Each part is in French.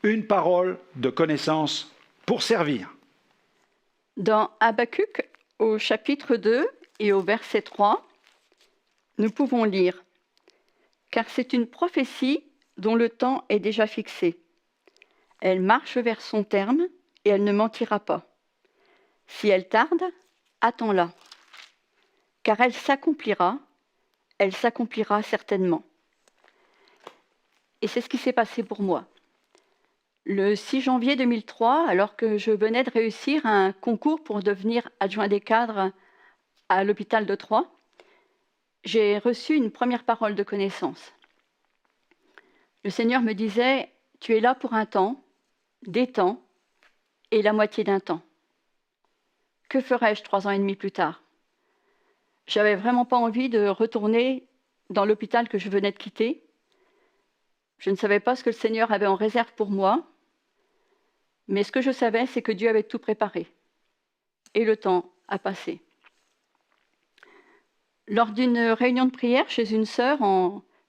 Une parole de connaissance pour servir. Dans Habacuc, au chapitre 2 et au verset 3, nous pouvons lire « Car c'est une prophétie dont le temps est déjà fixé. Elle marche vers son terme et elle ne mentira pas. Si elle tarde, attends-la. Car elle s'accomplira certainement. » Et c'est ce qui s'est passé pour moi. Le 6 janvier 2003, alors que je venais de réussir un concours pour devenir adjoint des cadres à l'hôpital de Troyes, j'ai reçu une première parole de connaissance. Le Seigneur me disait « Tu es là pour un temps, des temps et la moitié d'un temps. » Que ferais-je 3 ans et demi plus tard? J'avais vraiment pas envie de retourner dans l'hôpital que je venais de quitter. Je ne savais pas ce que le Seigneur avait en réserve pour moi, mais ce que je savais, c'est que Dieu avait tout préparé. Et le temps a passé. Lors d'une réunion de prière chez une sœur,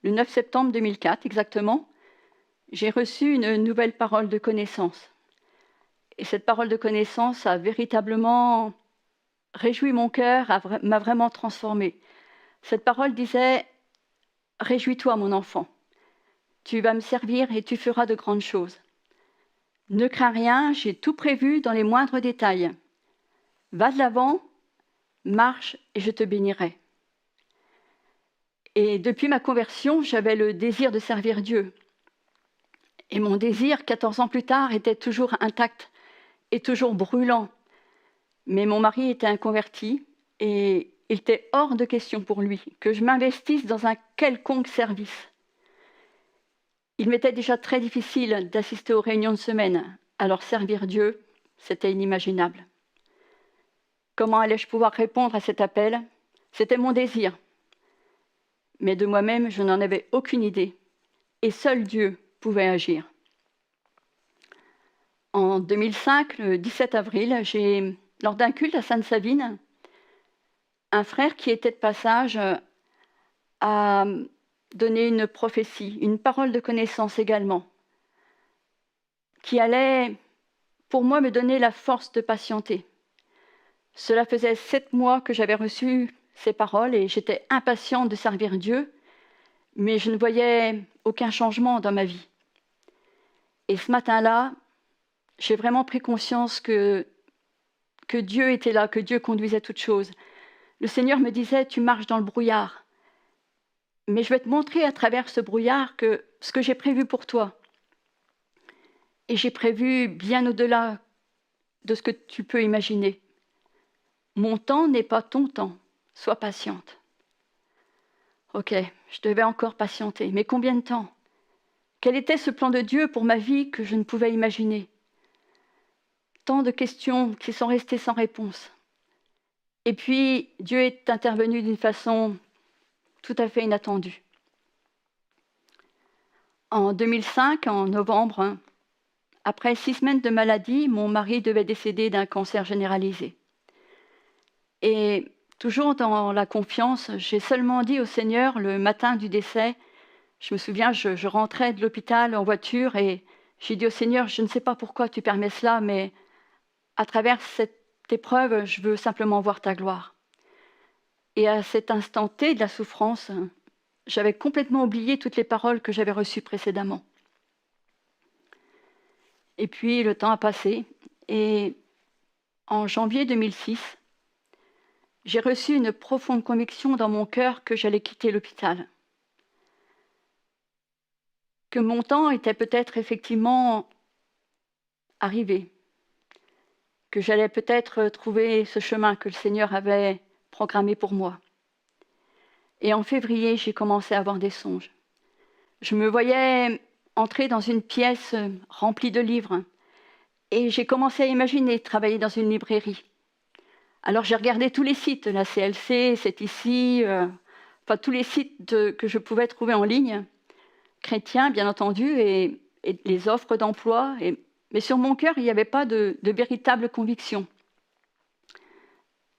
le 9 septembre 2004 exactement, j'ai reçu une nouvelle parole de connaissance. Et cette parole de connaissance a véritablement réjoui mon cœur, m'a vraiment transformée. Cette parole disait « Réjouis-toi, mon enfant. Tu vas me servir et tu feras de grandes choses. Ne crains rien, j'ai tout prévu dans les moindres détails. Va de l'avant, marche et je te bénirai. » Et depuis ma conversion, j'avais le désir de servir Dieu. Et mon désir, 14 ans plus tard, était toujours intact et toujours brûlant. Mais mon mari était inconverti et il était hors de question pour lui que je m'investisse dans un quelconque service. Il m'était déjà très difficile d'assister aux réunions de semaine, alors servir Dieu, c'était inimaginable. Comment allais-je pouvoir répondre à cet appel? C'était mon désir. Mais de moi-même, je n'en avais aucune idée. Et seul Dieu pouvait agir. En 2005, le 17 avril, lors d'un culte à Sainte-Savine, un frère qui était de passage a donné une prophétie, une parole de connaissance également, qui allait, pour moi, me donner la force de patienter. Cela faisait 7 mois que j'avais reçu ces paroles et j'étais impatiente de servir Dieu, mais je ne voyais aucun changement dans ma vie. Et ce matin-là, j'ai vraiment pris conscience que Dieu était là, que Dieu conduisait toutes choses. Le Seigneur me disait, tu marches dans le brouillard, mais je vais te montrer à travers ce brouillard ce que j'ai prévu pour toi. Et j'ai prévu bien au-delà de ce que tu peux imaginer. Mon temps n'est pas ton temps, sois patiente. Ok, je devais encore patienter, mais combien de temps? Quel était ce plan de Dieu pour ma vie que je ne pouvais imaginer? Tant de questions qui sont restées sans réponse. Et puis, Dieu est intervenu d'une façon tout à fait inattendue. En 2005, en novembre, après 6 semaines de maladie, mon mari devait décéder d'un cancer généralisé. Et toujours dans la confiance, j'ai seulement dit au Seigneur le matin du décès, je me souviens, je rentrais de l'hôpital en voiture et j'ai dit au Seigneur, je ne sais pas pourquoi tu permets cela, mais à travers cette épreuve, je veux simplement voir ta gloire. Et à cet instant T de la souffrance, j'avais complètement oublié toutes les paroles que j'avais reçues précédemment. Et puis le temps a passé et en janvier 2006, j'ai reçu une profonde conviction dans mon cœur que j'allais quitter l'hôpital. Que mon temps était peut-être effectivement arrivé. Que j'allais peut-être trouver ce chemin que le Seigneur avait programmé pour moi. Et en février, j'ai commencé à avoir des songes. Je me voyais entrer dans une pièce remplie de livres et j'ai commencé à imaginer travailler dans une librairie. Alors j'ai regardé tous les sites, la CLC, c'est ici, tous les sites que je pouvais trouver en ligne, chrétiens bien entendu, et les offres d'emploi. Mais sur mon cœur, il n'y avait pas de véritable conviction.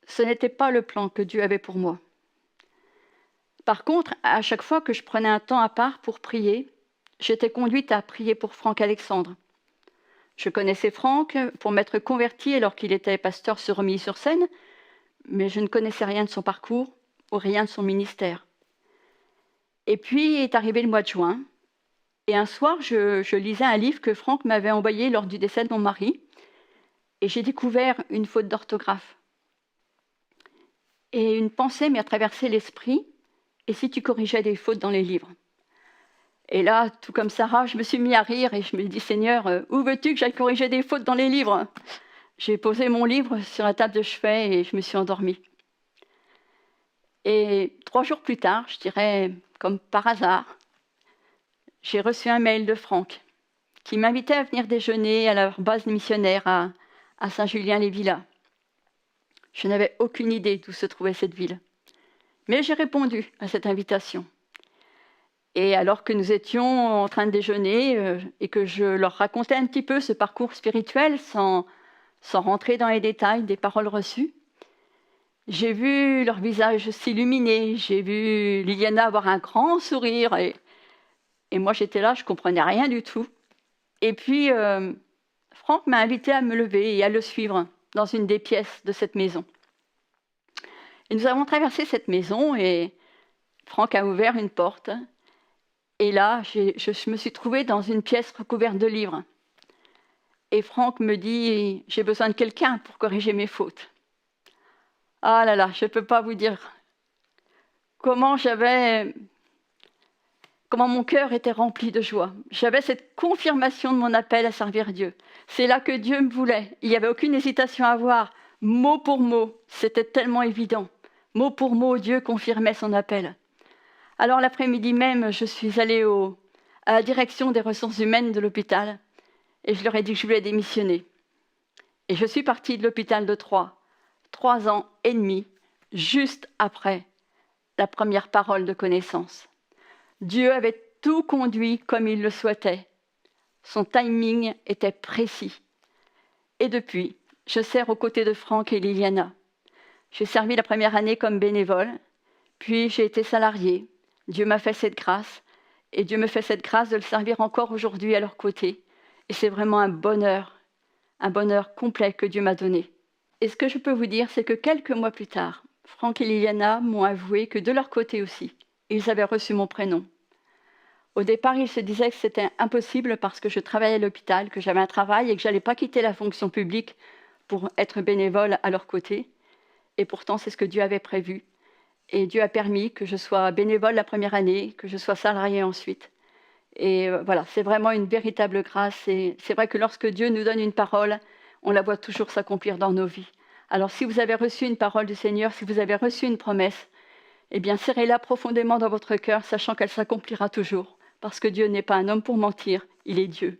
Ce n'était pas le plan que Dieu avait pour moi. Par contre, à chaque fois que je prenais un temps à part pour prier, j'étais conduite à prier pour Franck Alexandre. Je connaissais Franck pour m'être converti alors qu'il était pasteur sur Romilly-sur-Seine, mais je ne connaissais rien de son parcours ou rien de son ministère. Et puis est arrivé le mois de juin, et un soir, je lisais un livre que Franck m'avait envoyé lors du décès de mon mari, et j'ai découvert une faute d'orthographe. Et une pensée m'est traversé l'esprit, et si tu corrigeais des fautes dans les livres? Et là, tout comme Sarah, je me suis mis à rire et je me dis, Seigneur, où veux-tu que j'aille corriger des fautes dans les livres? J'ai posé mon livre sur la table de chevet et je me suis endormie. Et 3 jours plus tard, je dirais comme par hasard, j'ai reçu un mail de Franck qui m'invitait à venir déjeuner à leur base missionnaire à Saint-Julien-les-Villas. Je n'avais aucune idée d'où se trouvait cette ville. Mais j'ai répondu à cette invitation. Et alors que nous étions en train de déjeuner et que je leur racontais un petit peu ce parcours spirituel sans rentrer dans les détails des paroles reçues, j'ai vu leur visage s'illuminer, j'ai vu Liliana avoir un grand sourire et moi j'étais là, je ne comprenais rien du tout. Et puis Franck m'a invité à me lever et à le suivre dans une des pièces de cette maison. Et nous avons traversé cette maison et Franck a ouvert une porte. Et là, je me suis trouvée dans une pièce recouverte de livres. Et Franck me dit, j'ai besoin de quelqu'un pour corriger mes fautes. Ah là là, je ne peux pas vous dire comment mon cœur était rempli de joie. J'avais cette confirmation de mon appel à servir Dieu. C'est là que Dieu me voulait. Il n'y avait aucune hésitation à avoir. Mot pour mot, c'était tellement évident. Mot pour mot, Dieu confirmait son appel. Alors l'après-midi même, je suis allée à la direction des ressources humaines de l'hôpital et je leur ai dit que je voulais démissionner. Et je suis partie de l'hôpital de Troyes, 3 ans et demi, juste après la première parole de connaissance. Dieu avait tout conduit comme il le souhaitait. Son timing était précis. Et depuis, je sers aux côtés de Franck et Liliana. J'ai servi la première année comme bénévole, puis j'ai été salariée. Dieu m'a fait cette grâce, et Dieu me fait cette grâce de le servir encore aujourd'hui à leur côté. Et c'est vraiment un bonheur complet que Dieu m'a donné. Et ce que je peux vous dire, c'est que quelques mois plus tard, Franck et Liliana m'ont avoué que de leur côté aussi, ils avaient reçu mon prénom. Au départ, ils se disaient que c'était impossible parce que je travaillais à l'hôpital, que j'avais un travail et que je n'allais pas quitter la fonction publique pour être bénévole à leur côté. Et pourtant, c'est ce que Dieu avait prévu. Et Dieu a permis que je sois bénévole la première année, que je sois salariée ensuite. Et voilà, c'est vraiment une véritable grâce. Et c'est vrai que lorsque Dieu nous donne une parole, on la voit toujours s'accomplir dans nos vies. Alors si vous avez reçu une parole du Seigneur, si vous avez reçu une promesse, eh bien serrez-la profondément dans votre cœur, sachant qu'elle s'accomplira toujours. Parce que Dieu n'est pas un homme pour mentir, il est Dieu.